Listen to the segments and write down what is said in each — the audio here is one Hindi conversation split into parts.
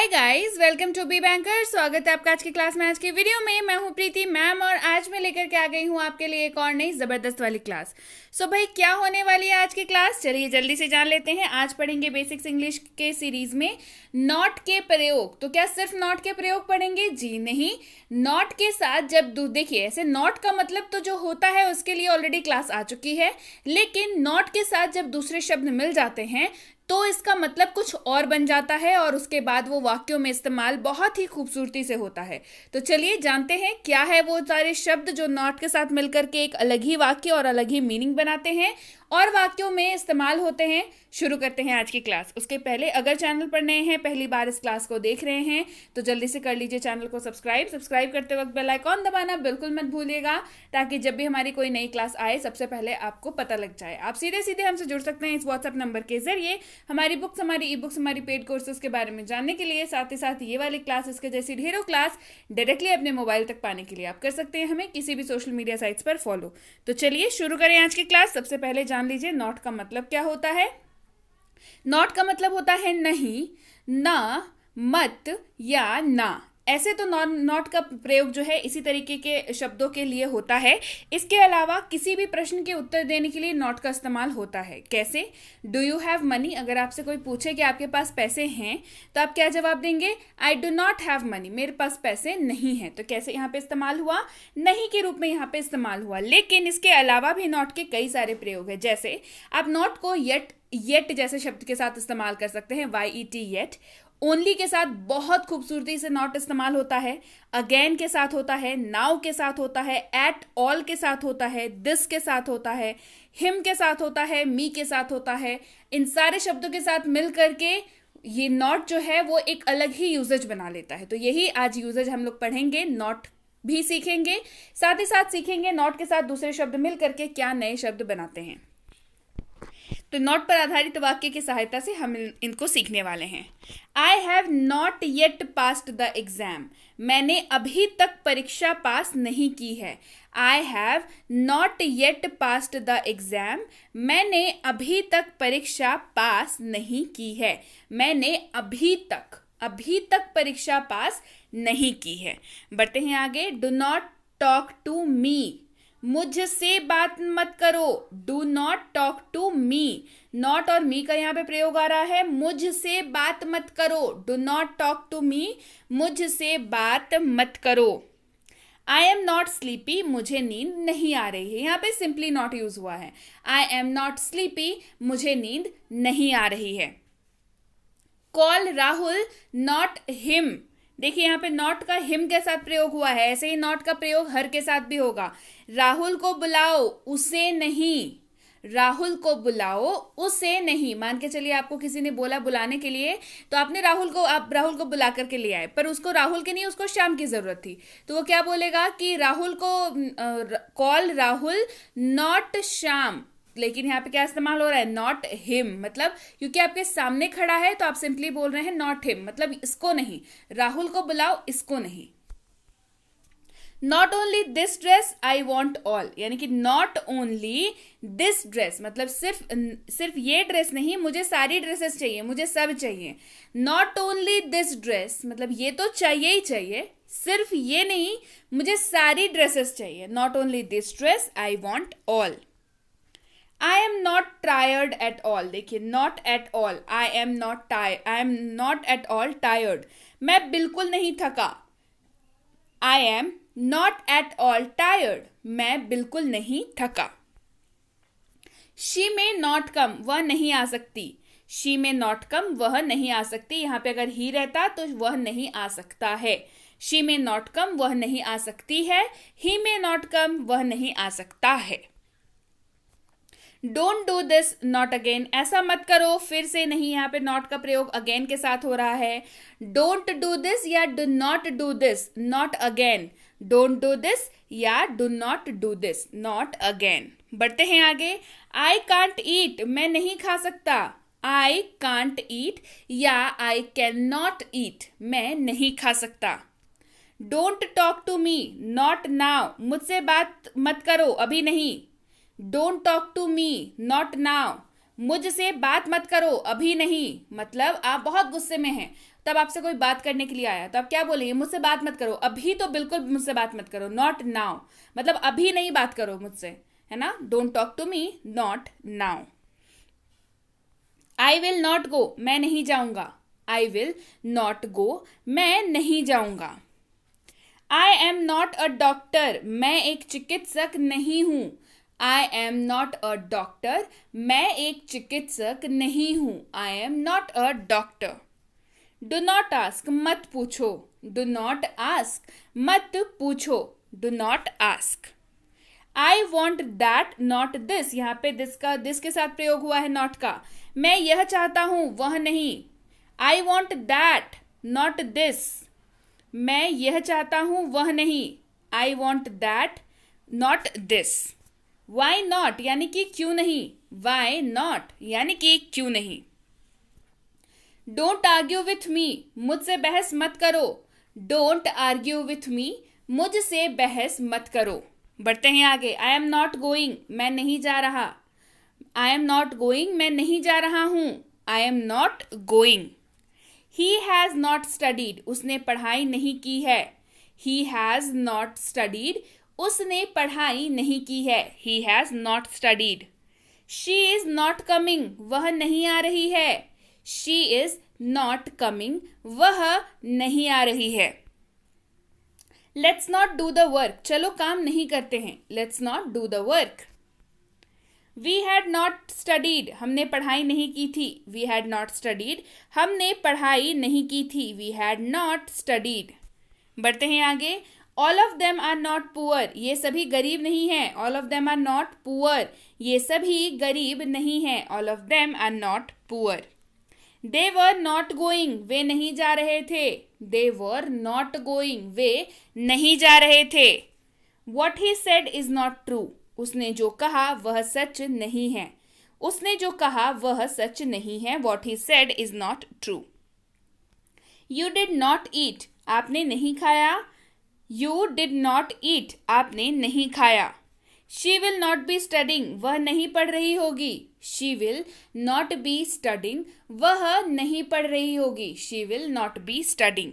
Hi guys, welcome to Be Banker. स्वागत है आपका आज की क्लास में। आज की वीडियो में मैं हूं प्रीति मैम और आज मैं लेकर के आ गई हूं आपके लिए एक और नई जबरदस्त वाली क्लास। सो भाई क्या होने वाली है आज की क्लास, चलिए जल्दी से जान लेते हैं। आज पढ़ेंगे बेसिक्स इंग्लिश के सीरीज में नॉट के प्रयोग। तो क्या सिर्फ नॉट के प्रयोग पढ़ेंगे? जी नहीं, नॉट के साथ जब देखिए ऐसे नॉट का मतलब तो जो होता है उसके लिए ऑलरेडी क्लास आ चुकी है, लेकिन नॉट के साथ जब दूसरे शब्द मिल जाते हैं तो इसका मतलब कुछ और बन जाता है और उसके बाद वो वाक्यों में इस्तेमाल बहुत ही खूबसूरती से होता है। तो चलिए जानते हैं क्या है वो सारे शब्द जो नॉट के साथ मिलकर के एक अलग ही वाक्य और अलग ही मीनिंग बनाते हैं और वाक्यों में इस्तेमाल होते हैं। शुरू करते हैं आज की क्लास। उसके पहले अगर चैनल पर नए हैं, पहली बार इस क्लास को देख रहे हैं, तो जल्दी से कर लीजिए चैनल को सब्सक्राइब करते वक्त बेल आइकॉन दबाना बिल्कुल मत भूलिएगा, ताकि जब भी हमारी कोई नई क्लास आए सबसे पहले आपको पता लग जाए। आप सीधे सीधे हमसे जुड़ सकते हैं इस व्हाट्सएप नंबर के जरिए हमारी बुक्स, हमारी ई बुक्स, हमारी पेड कोर्सेज के बारे में जानने के लिए। साथ ही साथ ये वाली क्लास, इसके जैसी ढेरों क्लास डायरेक्टली अपने मोबाइल तक पाने के लिए आप कर सकते हैं हमें किसी भी सोशल मीडिया साइट्स पर फॉलो। तो चलिए शुरू करें आज की क्लास। सबसे पहले जान लीजिए नॉट का मतलब क्या होता है। नॉट का मतलब होता है नहीं, ना, मत या ना। ऐसे तो नॉट का प्रयोग जो है इसी तरीके के शब्दों के लिए होता है। इसके अलावा किसी भी प्रश्न के उत्तर देने के लिए नॉट का इस्तेमाल होता है। कैसे? Do you have money? अगर आपसे कोई पूछे कि आपके पास पैसे हैं तो आप क्या जवाब देंगे? I do not have money, मेरे पास पैसे नहीं हैं। तो कैसे यहाँ पे इस्तेमाल हुआ? नहीं के रूप में यहाँ पे इस्तेमाल हुआ। लेकिन इसके अलावा भी नॉट के कई सारे प्रयोग है। जैसे आप नॉट को येट जैसे शब्द के साथ इस्तेमाल कर सकते हैं, YET येट। ओनली के साथ बहुत खूबसूरती से नॉट इस्तेमाल होता है। अगेन के साथ होता है, नाउ के साथ होता है, एट ऑल के साथ होता है, दिस के साथ होता है, हिम के साथ होता है, मी के साथ होता है। इन सारे शब्दों के साथ मिल करके ये नॉट जो है वो एक अलग ही यूजेज बना लेता है। तो यही आज यूजेज हम लोग पढ़ेंगे, नॉट भी सीखेंगे, साथ ही साथ सीखेंगे नॉट के साथ दूसरे शब्द मिल करके क्या नए शब्द बनाते हैं। तो नॉट पर आधारित वाक्य की सहायता से हम इनको सीखने वाले हैं। I have not yet passed the exam, मैंने अभी तक परीक्षा पास नहीं की है। I have not yet passed the exam, मैंने अभी तक परीक्षा पास नहीं की है। मैंने अभी तक परीक्षा पास नहीं की है। बढ़ते हैं आगे। Do not talk to me, मुझसे बात मत करो। Do not talk to me, not और मी का यहाँ पे प्रयोग आ रहा है। मुझसे बात मत करो, do not talk to me, मुझसे बात मत करो। आई एम नॉट स्लीपी, मुझे नींद नहीं आ रही है। यहाँ पे सिंपली नॉट यूज हुआ है। आई एम नॉट स्लीपी, मुझे नींद नहीं आ रही है। कॉल राहुल नॉट हिम, देखिए यहाँ पे नॉट का हिम के साथ प्रयोग हुआ है। ऐसे ही नॉट का प्रयोग हर के साथ भी होगा। राहुल को बुलाओ, उसे नहीं। राहुल को बुलाओ, उसे नहीं। मान के चलिए आपको किसी ने बोला बुलाने के लिए, तो आप राहुल को बुला करके ले आए, पर उसको राहुल की नहीं, उसको श्याम की जरूरत थी। तो वो क्या बोलेगा कि राहुल को कॉल राहुल नॉट श्याम। लेकिन यहाँ पे क्या इस्तेमाल हो रहा है? Not him. मतलब क्योंकि आपके सामने खड़ा है तो आप सिंपली बोल रहे हैं नॉट हिम, मतलब इसको नहीं। राहुल को बुलाओ, इसको नहीं। Not only this dress I want all, यानी कि नॉट ओनली दिस ड्रेस मतलब सिर्फ ये ड्रेस नहीं, मुझे सारी ड्रेसेस चाहिए, मुझे सब चाहिए। नॉट ओनली दिस ड्रेस मतलब ये तो चाहिए ही चाहिए, सिर्फ ये नहीं, मुझे सारी ड्रेसेस चाहिए। Not only this dress I want all. I am not tired at all, देखिए not at all, I am not at all tired, मैं बिल्कुल नहीं थका। I am not at all tired, मैं बिल्कुल नहीं थका। शी में नॉट कम, वह नहीं आ सकती। शी में नॉट कम, वह नहीं आ सकती। यहां पे अगर ही रहता तो वह नहीं आ सकता है। शी में नॉट कम, वह नहीं आ सकती है। ही में नॉट कम, वह नहीं आ सकता है। Don't do this not again, ऐसा मत करो, फिर से नहीं। यहाँ पे नॉट का प्रयोग अगेन के साथ हो रहा है। डोंट डू दिस या do not do this, not again. Don't do this या do not do this, not again. बढ़ते हैं आगे। आई कांट ईट, मैं नहीं खा सकता। आई कांट ईट या आई कैन नॉट ईट, मैं नहीं खा सकता। Don't talk to me not now, मुझसे बात मत करो, अभी नहीं। Don't talk to me not now, मुझसे बात मत करो, अभी नहीं। मतलब आप बहुत गुस्से में हैं, तब आपसे कोई बात करने के लिए आया तो आप क्या बोलेंगे? मुझसे बात मत करो, अभी तो बिल्कुल मुझसे बात मत करो। नॉट नाउ, मतलब अभी नहीं बात करो मुझसे, है ना। Don't talk to me, not now. I will not go, मैं नहीं जाऊंगा। आई विल नॉट गो, मैं नहीं जाऊंगा। आई एम नॉट अ डॉक्टर, मैं एक चिकित्सक नहीं हूं। आई एम नॉट अ डॉक्टर, मैं एक चिकित्सक नहीं हूं। आई am not a doctor. Do not ask, मत पूछो। डू नॉट आस्क, मत पूछो। Do not ask. I want that not this, यहाँ पे दिस के साथ प्रयोग हुआ है नॉट का। मैं यह चाहता हूं, वह नहीं। I want that not this, मैं यह चाहता हूं, वह नहीं। I want that not this. Why not, यानी कि क्यों नहीं। वाई नॉट, यानी कि क्यों नहीं। डोंट आर्ग्यू विथ मी, मुझसे बहस मत करो। डोंट आर्ग्यू विथ मी, मुझसे बहस मत करो। बढ़ते हैं आगे। आई एम नॉट गोइंग, मैं नहीं जा रहा। आई एम नॉट गोइंग, मैं नहीं जा रहा हूं। आई am not going. He has not studied, उसने पढ़ाई नहीं की है। ही हैज नॉट स्टडीड, उसने पढ़ाई नहीं की है। He has not studied. She is not coming, वह नहीं आ रही है। शी इज नॉट कमिंग, वह नहीं आ रही है। Let's not do the work, चलो काम नहीं करते हैं। Let's not do the work. We had not studied, हमने पढ़ाई नहीं की थी। वी हैड नॉट स्टडीड, हमने पढ़ाई नहीं की थी। We had not studied. बढ़ते हैं आगे। All of them are not poor, ये सभी गरीब नहीं हैं। All of them are not poor, ये सभी गरीब नहीं हैं। All of them are not poor. They were not going, वे नहीं जा रहे थे। दे वर नॉट गोइंग, वे नहीं जा रहे थे। What he said is not true, उसने जो कहा वह सच नहीं है। उसने जो कहा वह सच नहीं है। What he said is not true. You did not eat, आपने नहीं खाया। यू डिड नॉट ईट, आपने नहीं खाया। She will not be studying, वह नहीं पढ़ रही होगी। She will not be studying, वह नहीं पढ़ रही होगी। She will not be studying.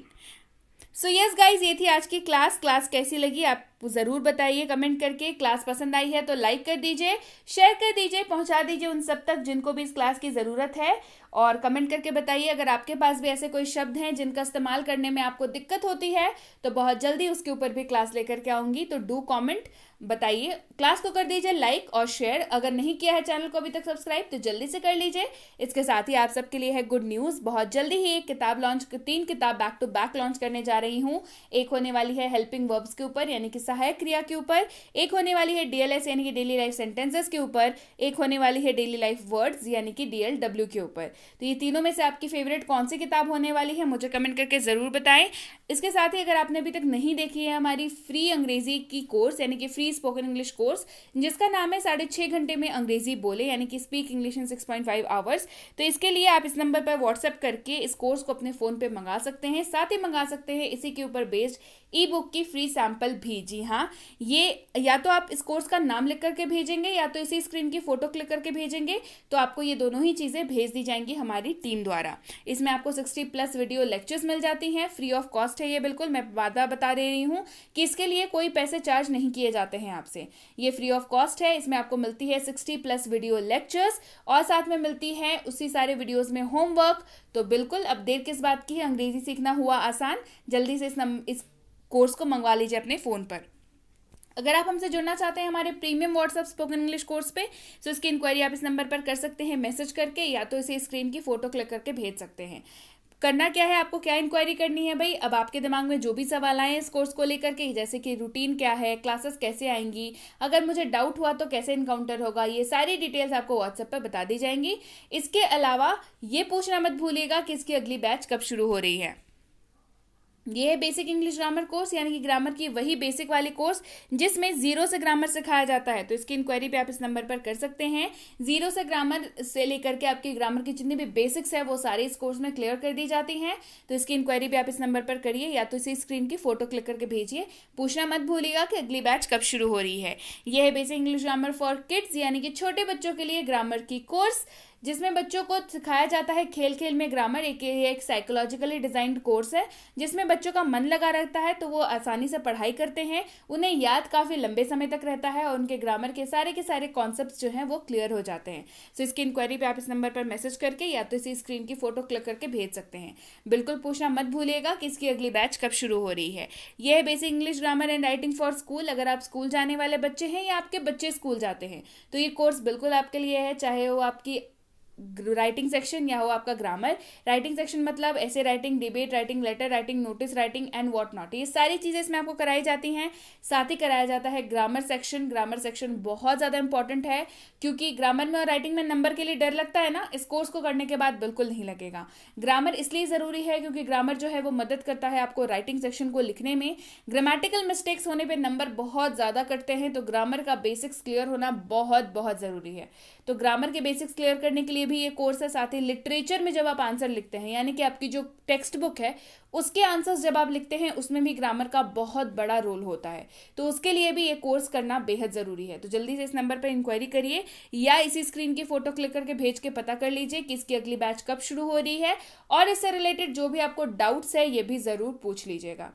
So yes guys, ये थी आज की क्लास कैसी लगी आप ज़रूर बताइए कमेंट करके। क्लास पसंद आई है तो लाइक कर दीजिए, शेयर कर दीजिए, पहुंचा दीजिए उन सब तक जिनको भी इस क्लास की ज़रूरत है। और कमेंट करके बताइए अगर आपके पास भी ऐसे कोई शब्द हैं जिनका इस्तेमाल करने में आपको दिक्कत होती है तो बहुत जल्दी उसके ऊपर भी क्लास लेकर के आऊँगी। तो डू कॉमेंट, बताइए। क्लास को कर दीजिए लाइक और शेयर। अगर नहीं किया है चैनल को अभी तक सब्सक्राइब तो जल्दी से कर लीजिए। इसके साथ ही आप सबके लिए है गुड न्यूज़, बहुत जल्दी ही एक किताब लॉन्च, 3 किताब बैक टू बैक लॉन्च करने जा रही हूँ। एक होने वाली है हेल्पिंग वर्ब्स के ऊपर, यानी कि सहायक क्रिया के ऊपर। एक होने वाली है डीएलएस यानी कि डेली लाइफ सेंटेंसेस के ऊपर। एक होने वाली है डेली लाइफ वर्ड्स यानी कि डीएलडब्ल्यू के ऊपर। तो ये तीनों में से आपकी फेवरेट कौन सी किताब होने वाली है मुझे कमेंट करके ज़रूर बताएं। इसके साथ ही अगर आपने अभी तक नहीं देखी है हमारी फ्री अंग्रेजी की कोर्स यानी कि फ्री स्पोकन इंग्लिश कोर्स जिसका नाम है 6.5 घंटे में अंग्रेजी बोले यानी कि स्पीक इंग्लिश इन 6.5 आवर्स, तो इसके लिए आप इस नंबर पर व्हाट्सएप करके इस कोर्स को अपने फ़ोन पे मंगा सकते हैं। साथ ही मंगा सकते हैं इसी के ऊपर बेस्ड ई बुक की फ्री सैंपल भी। जी हाँ, ये या तो आप इस कोर्स का नाम लिख करके भेजेंगे या तो इसी स्क्रीन की फोटो क्लिक करके भेजेंगे तो आपको ये दोनों ही चीज़ें भेज दी जाएंगी हमारी टीम द्वारा। इसमें आपको 60+ वीडियो लेक्चर्स मिल जाती हैं, फ्री ऑफ कॉस्ट है ये। बिल्कुल मैं वादा बता दे रही हूँ कि इसके लिए कोई पैसे चार्ज नहीं किए जाते हैं आपसे, ये फ्री ऑफ कॉस्ट है। इसमें आपको मिलती है 60+ वीडियो लेक्चर्स और साथ में मिलती है उसी सारे वीडियोज़ में होमवर्क। तो बिल्कुल अब देर किस बात की है, अंग्रेजी सीखना हुआ आसान। जल्दी से इस कोर्स को मंगवा लीजिए अपने फ़ोन पर। अगर आप हमसे जुड़ना चाहते हैं हमारे premium WhatsApp spoken English course पे तो इसकी इंक्वायरी आप इस नंबर पर कर सकते हैं मैसेज करके, या तो इसे स्क्रीन की फोटो क्लिक करके भेज सकते हैं। करना क्या है, आपको क्या इंक्वायरी करनी है भाई। अब आपके दिमाग में जो भी सवाल आए इस कोर्स को लेकर के, जैसे कि रूटीन क्या है, क्लासेस कैसे आएंगी, अगर मुझे डाउट हुआ तो कैसे इनकाउंटर होगा, ये सारी डिटेल्स आपको व्हाट्सएप पर बता दी जाएंगी। इसके अलावा ये पूछना मत भूलिएगा कि इसकी अगली बैच कब शुरू हो रही है। ये है बेसिक इंग्लिश ग्रामर कोर्स यानी कि ग्रामर की वही बेसिक वाली कोर्स जिसमें 0 से ग्रामर सिखाया जाता है। तो इसकी इंक्वायरी पे आप इस नंबर पर कर सकते हैं। 0 से ग्रामर से लेकर के आपकी ग्रामर की जितनी भी बेसिक्स है वो सारी इस कोर्स में क्लियर कर दी जाती हैं। तो इसकी इंक्वायरी भी आप इस नंबर पर करिए या तो इसी स्क्रीन की फोटो क्लिक करके भेजिए। पूछना मत भूलिएगा कि अगली बैच कब शुरू हो रही है। यह है basic English grammar for kids यानी कि छोटे बच्चों के लिए ग्रामर की कोर्स। जिसमें बच्चों को सिखाया जाता है खेल खेल में ग्रामर। एक साइकोलॉजिकली डिजाइंड कोर्स है जिसमें बच्चों का मन लगा रहता है, तो वो आसानी से पढ़ाई करते हैं, उन्हें याद काफ़ी लंबे समय तक रहता है और उनके ग्रामर के सारे कॉन्सेप्ट्स जो हैं वो क्लियर हो जाते हैं। सो इसकी इंक्वायरी पे आप इस नंबर पर मैसेज करके या तो इसी स्क्रीन की फोटो क्लिक करके भेज सकते हैं। बिल्कुल पूछना मत भूलिएगा कि इसकी अगली बैच कब शुरू हो रही है। यह है basic English grammar and writing for school. अगर आप स्कूल जाने वाले बच्चे हैं या आपके बच्चे स्कूल जाते हैं तो ये कोर्स बिल्कुल आपके लिए है, चाहे वो आपकी राइटिंग सेक्शन या हो आपका ग्रामर। राइटिंग सेक्शन मतलब ऐसे writing, debate writing, letter writing, notice writing and what not, ये सारी चीज़ें इसमें आपको कराई जाती हैं। साथ ही कराया जाता है ग्रामर सेक्शन। ग्रामर सेक्शन बहुत ज़्यादा इंपॉर्टेंट है क्योंकि ग्रामर में और राइटिंग में नंबर के लिए डर लगता है ना, इस कोर्स को करने के बाद बिल्कुल नहीं लगेगा। ग्रामर इसलिए ज़रूरी है क्योंकि ग्रामर जो है वो मदद करता है आपको राइटिंग सेक्शन को लिखने में। ग्रामेटिकल मिस्टेक्स होने पर नंबर बहुत ज़्यादा कटते हैं, तो ग्रामर का बेसिक्स क्लियर होना बहुत बहुत ज़रूरी है। तो ग्रामर के बेसिक्स क्लियर करने के लिए भी ये कोर्स है। साथ ही लिटरेचर में जब आप आंसर लिखते हैं, यानी कि आपकी जो टेक्स्ट बुक है उसके आंसर्स जब आप लिखते हैं, उसमें भी ग्रामर का बहुत बड़ा रोल होता है, तो उसके लिए भी ये कोर्स करना बेहद ज़रूरी है। तो जल्दी से इस नंबर पर इंक्वायरी करिए या इसी स्क्रीन की फोटो क्लिक करके भेज के पता कर लीजिए कि इसकी अगली बैच कब शुरू हो रही है, और इससे रिलेटेड जो भी आपको डाउट्स है ये भी ज़रूर पूछ लीजिएगा।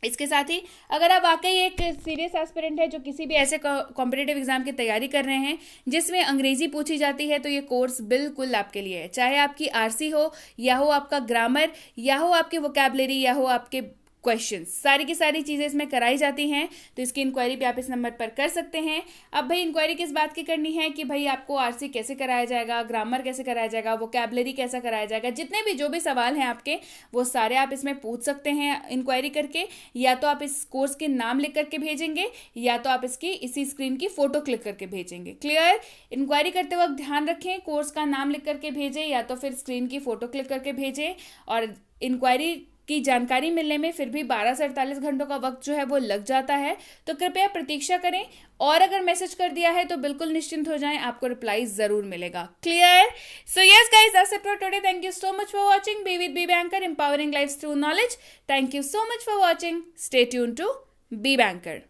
इसके साथ ही अगर आप वाकई एक सीरियस एस्पिरेंट है जो किसी भी ऐसे कॉम्पिटिटिव एग्जाम की तैयारी कर रहे हैं जिसमें अंग्रेजी पूछी जाती है, तो ये कोर्स बिल्कुल आपके लिए है। चाहे आपकी आरसी हो या हो आपका ग्रामर या हो आपकी वोकैबुलरी या हो आपके क्वेश्चंस, सारी की सारी चीज़ें इसमें कराई जाती हैं। तो इसकी इंक्वायरी भी आप इस नंबर पर कर सकते हैं। अब भाई इंक्वायरी किस बात की करनी है कि भाई आपको आरसी कैसे कराया जाएगा, ग्रामर कैसे कराया जाएगा, वोकैबुलरी कैसा कराया जाएगा, जितने भी जो भी सवाल हैं आपके वो सारे आप इसमें पूछ सकते हैं इंक्वायरी करके। या तो आप इस कोर्स के नाम लिख करके भेजेंगे या तो आप इसकी इसी स्क्रीन की फोटो क्लिक करके भेजेंगे। क्लियर? इंक्वायरी करते वक्त ध्यान रखें, कोर्स का नाम लिख करके भेजें या तो फिर स्क्रीन की फोटो क्लिक करके भेजें। और इंक्वायरी की जानकारी मिलने में फिर भी 12 से 48 घंटों का वक्त जो है वो लग जाता है, तो कृपया प्रतीक्षा करें। और अगर मैसेज कर दिया है तो बिल्कुल निश्चिंत हो जाएं, आपको रिप्लाई जरूर मिलेगा। Clear? So yes guys, that's it for today. Thank you so much for watching be with Be Banker, empowering lives through knowledge. Thank you so much for watching. Stay tune to Be banker.